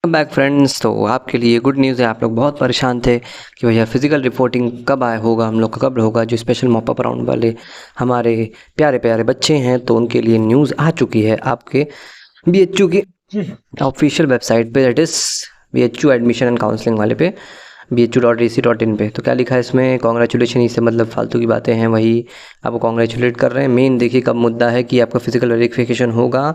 Back friends. तो आपके लिए गुड न्यूज़ है। आप लोग बहुत परेशान थे कि भैया फिज़िकल रिपोर्टिंग कब आए होगा, हम लोग का कब होगा। जो स्पेशल मॉप अप राउंड वाले हमारे प्यारे प्यारे बच्चे हैं, तो उनके लिए न्यूज़ आ चुकी है आपके बीएचयू की ऑफिशियल वेबसाइट पे, that is BHU admission and counselling वाले पे, bhu.ac.in पे। तो क्या लिखा है इसमें, कॉन्ग्रेचुलेशन, इससे मतलब फालतू की बातें हैं, वही आपको कॉन्ग्रेचुलेट कर रहे हैं। मेन देखिए कब मुद्दा है कि आपका फिजिकल वेरिफिकेशन होगा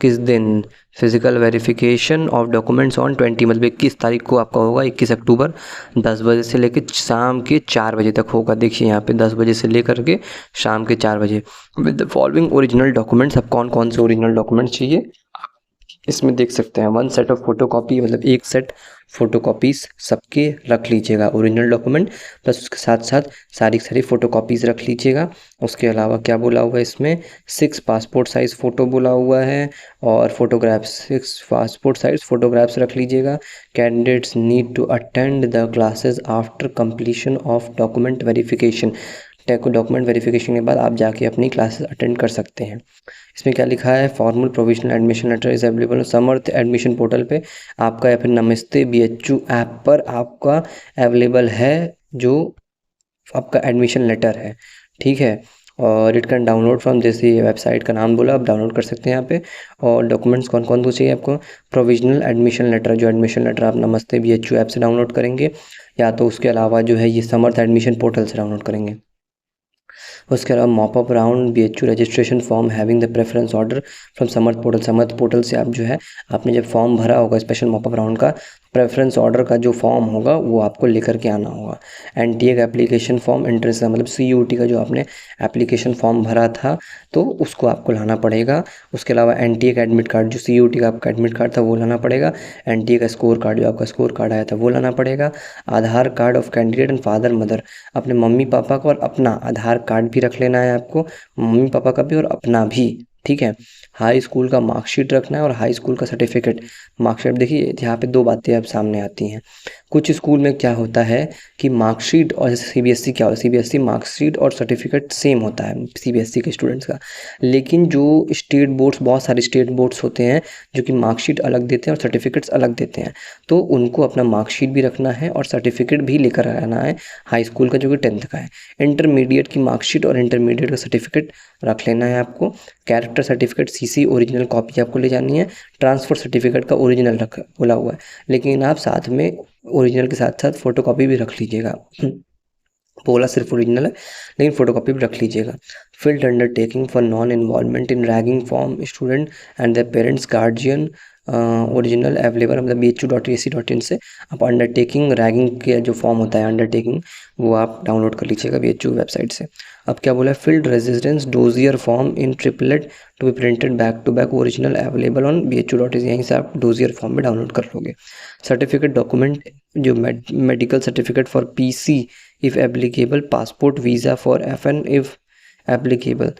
किस दिन। Physical verification of documents on 20 मतलब 21 तारीख को आपका होगा, 21 अक्टूबर 10 बजे से लेकर शाम के 4 बजे तक होगा। देखिए यहाँ पे 10 बजे से लेकर के शाम के 4 बजे। With the following original documents. अब कौन कौन से ओरिजिनल डॉक्यूमेंट्स चाहिए इसमें देख सकते हैं। 1 सेट ऑफ फोटोकॉपी, मतलब 1 सेट फ़ोटोकॉपीज़ सबके रख लीजिएगा, ओरिजिनल डॉक्यूमेंट प्लस उसके साथ साथ सारी सारी फ़ोटोकॉपीज़ रख लीजिएगा। उसके अलावा क्या बोला हुआ है इसमें, 6 पासपोर्ट साइज़ फ़ोटो बोला हुआ है और फोटोग्राफ्स, 6 पासपोर्ट साइज़ फ़ोटोग्राफ्स रख लीजिएगा। Candidates need to attend the classes after completion of document verification. Document verification के बाद आप जाके अपनी क्लासेस अटेंड कर सकते हैं। इसमें क्या लिखा है, formal provisional admission letter is available Samarth admission portal पे आपका, या फिर नमस्ते बीएचयू ऐप पर आपका अवेलेबल है जो आपका एडमिशन लेटर है, ठीक है। और इट कैन डाउनलोड फ्रॉम, जैसे वेबसाइट का नाम बोला, आप डाउनलोड कर सकते हैं यहाँ पे। और डॉक्यूमेंट्स कौन कौन तो चाहिए आपको, प्रोविजनल एडमिशन लेटर, जो एडमिशन लेटर आप नमस्ते बीएचयू ऐप से डाउनलोड करेंगे, या तो उसके अलावा जो है ये समर्थ एडमिशन पोर्टल से डाउनलोड करेंगे। उसके अलावा mop up round BHU registration form having the preference order from Samarth portal. Samarth portal से आप जो है आपने जब फॉर्म भरा होगा स्पेशल मॉप अप राउंड का, प्रेफरेंस ऑर्डर का जो फॉर्म होगा वो आपको लेकर के आना होगा। एनटीए का एप्लीकेशन फॉर्म, एंट्रेंस का मतलब सीयूटी का जो आपने एप्लीकेशन फॉर्म भरा था तो उसको आपको लाना पड़ेगा। उसके अलावा एनटीए का एडमिट कार्ड, जो सीयूटी का आपका एडमिट कार्ड था वो लाना पड़ेगा। एनटीए का स्कोर कार्ड, जो आपका स्कोर कार्ड आया था वो लाना पड़ेगा। Aadhaar card of candidate and father mother, अपने मम्मी पापा का और अपना आधार कार्ड भी रख लेना है आपको, मम्मी पापा का भी और अपना भी, ठीक है। हाई स्कूल का मार्कशीट रखना है और हाई स्कूल का सर्टिफिकेट। मार्कशीट देखिए यहाँ पे दो बातें अब सामने आती हैं। कुछ स्कूल में क्या होता है कि मार्कशीट, और जैसे सीबीएसई क्या होता है, सीबीएसई मार्कशीट और सर्टिफिकेट सेम होता है सीबीएसई के स्टूडेंट्स का। लेकिन जो स्टेट बोर्ड्स, बहुत सारे स्टेट बोर्ड्स होते हैं जो कि मार्कशीट अलग देते हैं और सर्टिफिकेट्स अलग देते हैं, तो उनको अपना मार्कशीट भी रखना है और सर्टिफिकेट भी लेकर आना है हाई स्कूल का, जो कि 10th का है। इंटरमीडिएट की मार्कशीट और इंटरमीडिएट का सर्टिफिकेट रख लेना है आपको। Character certificate CC original copy आपको ले जानी है। ट्रांसफ़र सर्टिफिकेट का ओरिजिनल रख बोला हुआ है, लेकिन आप साथ में ओरिजिनल के साथ साथ फ़ोटोकॉपी भी रख लीजिएगा। बोला सिर्फ ओरिजिनल है लेकिन फ़ोटोकॉपी भी रख लीजिएगा। Field undertaking for non involvement in ragging form student and their parents guardian original available, मतलब bhu.ac.in से आप अंडरटेकिंग रैगिंग के जो फॉर्म होता है अंडरटेकिंग, वो आप डाउनलोड कर लीजिएगा बीएचयू वेबसाइट से। अब क्या बोला है, field residence dossier form in triplet to be printed back to back original available on bhu.ac, यहीं से आप डोजियर फॉर्म में डाउनलोड कर लोगे। सर्टिफिकेट डॉक्यूमेंट, जो medical certificate for PC if applicable, passport visa for FN if applicable,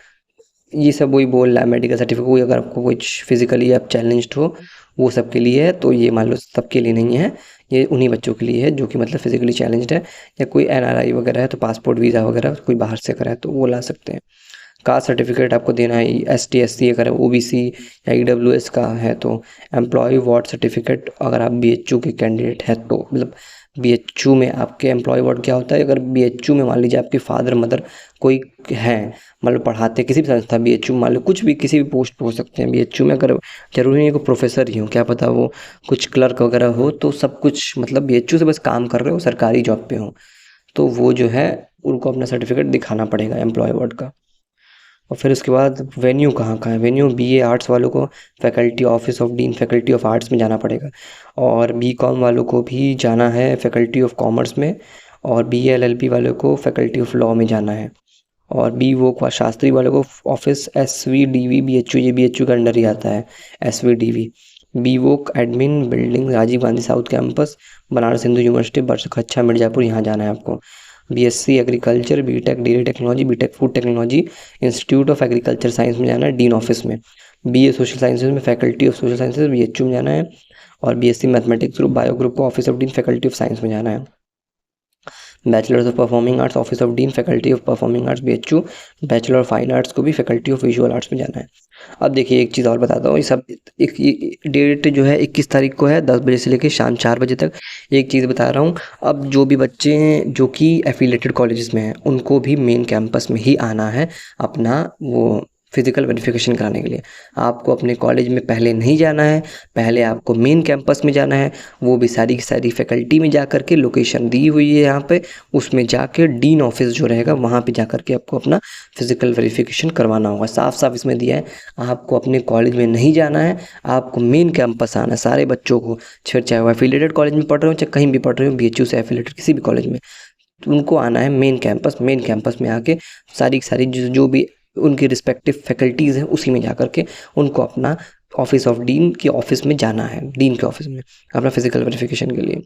ये सब वही बोल रहा है। मेडिकल सर्टिफिकेट कोई अगर आपको कुछ फिजिकली आप चैलेंज्ड हो वो सब के लिए है, तो ये मान लो सबके लिए नहीं है, ये उन्हीं बच्चों के लिए है जो कि मतलब फिजिकली चैलेंज्ड है, या कोई एनआरआई वगैरह है तो पासपोर्ट वीज़ा वगैरह कोई बाहर से करा है तो वो ला सकते हैं। कास्ट सर्टिफिकेट आपको देना है, एसटी एससी अगर ओबीसी या ईडब्ल्यूएस का है तो। एम्प्लॉय वार्ड सर्टिफिकेट अगर आप बीएचयू के कैंडिडेट है तो, मतलब बीएचयू में आपके एम्प्लॉय वार्ड क्या होता है, अगर बीएचयू में मान लीजिए आपके फादर मदर कोई है, मतलब पढ़ाते किसी भी संस्था, बीएचयू मान लो कुछ भी किसी भी पोस्ट पे हो सकते हैं बीएचयू में, अगर जरूरी नहीं है कि प्रोफेसर ही हो, क्या पता वो कुछ क्लर्क वगैरह हो, तो सब कुछ मतलब बीएचयू से बस काम कर रहे हो, सरकारी जॉब पे हो, तो वो जो है उनको अपना सर्टिफिकेट दिखाना पड़ेगा एम्प्लॉय वार्ड का। और फिर उसके बाद वेन्यू कहाँ का है, वेन्यू बीए आर्ट्स वालों को faculty office of dean faculty of arts में जाना पड़ेगा, और बीकॉम वालों को भी जाना है फैकल्टी ऑफ कॉमर्स में, और बीए एलएलबी वालों को फैकल्टी ऑफ लॉ में जाना है, और बी वो शास्त्री वालों को ऑफिस एसवीडीवी बीएचयू, ये बीएचयू के अंडर ही आता है SVDV. B Voc admin building Rajiv Gandhi south campus Banaras Hindu university Barkachha Mirzapur, यहाँ जाना है आपको। BSc agriculture, BTech dairy technology, BTech food technology institute of agriculture science में जाना है डीन ऑफिस में। बीए सोशल साइंसेज में faculty of social sciences BHU में जाना है, और BSc mathematics group bio group को office of dean faculty of science में जाना है। Bachelors of performing arts office of dean faculty of performing arts BHU, bachelor of fine arts को भी फैकल्टी ऑफ विजुअल आर्ट्स में जाना है। अब देखिए एक चीज़ और बताता हूँ, ये सब एक ये डेट जो है 21 तारीख को है, 10 बजे से लेके शाम 4 बजे तक। एक चीज़ बता रहा हूँ, अब जो भी बच्चे हैं जो कि एफिलेटेड कॉलेजेस में हैं, उनको भी मेन कैंपस में ही आना है अपना वो फिज़िकल वेरिफिकेशन कराने के लिए। आपको अपने कॉलेज में पहले नहीं जाना है, पहले आपको मेन कैंपस में जाना है, वो भी सारी की सारी फैकल्टी में जा कर के, लोकेशन दी हुई है यहाँ पे, उसमें जाके डीन ऑफिस जो रहेगा वहाँ पे जा कर के आपको अपना फिज़िकल वेरिफिकेशन करवाना होगा। साफ-साफ इसमें दिया है, आपको अपने कॉलेज में नहीं जाना है, आपको मेन कैंपस आना है सारे बच्चों को, फिर चाहे वो एफिलिएटेड कॉलेज में पढ़ रहे हो, चाहे कहीं भी पढ़ रहे हो, बीएचयू से एफिलिएटेड किसी भी कॉलेज में, तो उनको आना है मेन कैंपस। मेन कैंपस में आके सारी की सारी जो भी उनकी रिस्पेक्टिव फैकल्टीज़ हैं, उसी में जा कर के उनको अपना ऑफिस ऑफ डीन के ऑफिस में जाना है, डीन के ऑफिस में अपना फिज़िकल वेरिफिकेशन के लिए।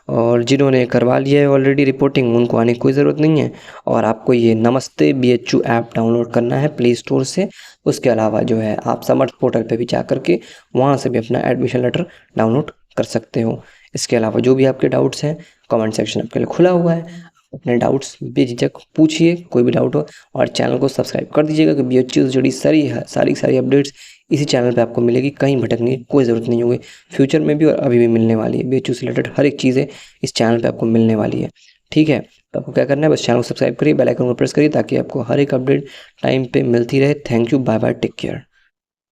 और जिन्होंने करवा लिया है ऑलरेडी रिपोर्टिंग, उनको आने की कोई ज़रूरत नहीं है। और आपको ये नमस्ते बीएचयू ऐप डाउनलोड करना है प्ले स्टोर से। उसके अलावा जो है आप समर्थ पोर्टल पे भी जा कर के वहाँ से भी अपना एडमिशन लेटर डाउनलोड कर सकते हो। इसके अलावा जो भी आपके डाउट्स हैं, कमेंट सेक्शन आपके लिए खुला हुआ है, अपने डाउट्स बेझिझक पूछिए, कोई भी डाउट हो। और चैनल को सब्सक्राइब कर दीजिएगा कि बीएचयू से जुड़ी सारी अपडेट्स इसी चैनल पे आपको मिलेगी, कहीं भटकने की कोई ज़रूरत नहीं होगी। फ्यूचर में भी और अभी भी मिलने वाली है, बीएचयू से रिलेटेड हर एक चीज़ें इस चैनल पे आपको मिलने वाली है। ठीक है, तो आपको क्या करना है, बस चैनल को सब्सक्राइब करिए, बेल आइकन को प्रेस करिए ताकि आपको हर एक अपडेट टाइम पे मिलती रहे। Thank you, bye bye, take care.